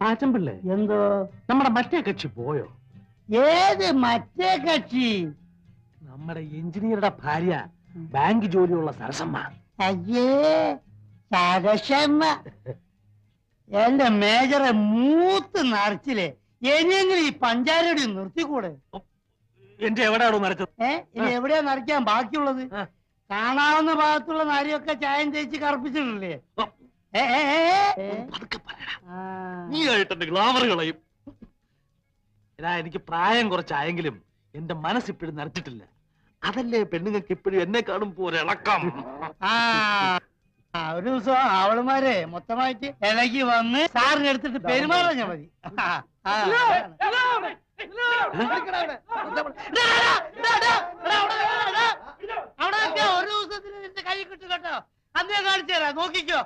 പാച്ചമ്പിള്ളേ എന്തോ നമ്മുടെ മറ്റേ കക്ഷി പോയോ? ഏത് മറ്റേ കക്ഷി? നമ്മുടെ എഞ്ചിനീയറുടെ ഭാര്യ, ബാങ്ക് ജോലിയുള്ള സരസമ്മ. അയ്യേ സരസമ്മ, എന്റെ മേജറെ മൂത്ത് നിറച്ചില്ലേ, ഇനിയെങ്കിലും ഈ പഞ്ചാരടി നിർത്തിക്കൂടെ? എന്റെ എവിടെയാണോ നരച്ചത്? ഇനി എവിടെയാ നിറയ്ക്കാൻ ബാക്കിയുള്ളത്? കാണാവുന്ന ഭാഗത്തുള്ള നാരിയൊക്കെ ചായം തേച്ച് കറുപ്പിച്ചിട്ടില്ലേ? നീ ആയിട്ട് ഗ്ലാമർ കളയും. എടാ, എനിക്ക് പ്രായം കുറച്ചായെങ്കിലും എന്റെ മനസ്സിപ്പോഴും നരച്ചിട്ടില്ല. അതല്ലേ പെണ്ണുങ്ങൾക്ക് ഇപ്പോഴും എന്നെ കാണുമ്പോ ഒരിളക്കം. ഒരു ദിവസം അവളുമാരെ മൊത്തമായിട്ട് ഇളകി വന്ന് സാറിന് എടുത്തിട്ട് പെരുമാറാഞ്ഞ മതി. അവിടെ ഒരു ദിവസത്തിന് കൈ കിട്ടും കേട്ടോ. അന്നേ കാണിച്ചു തരാം, നോക്കിക്കോ.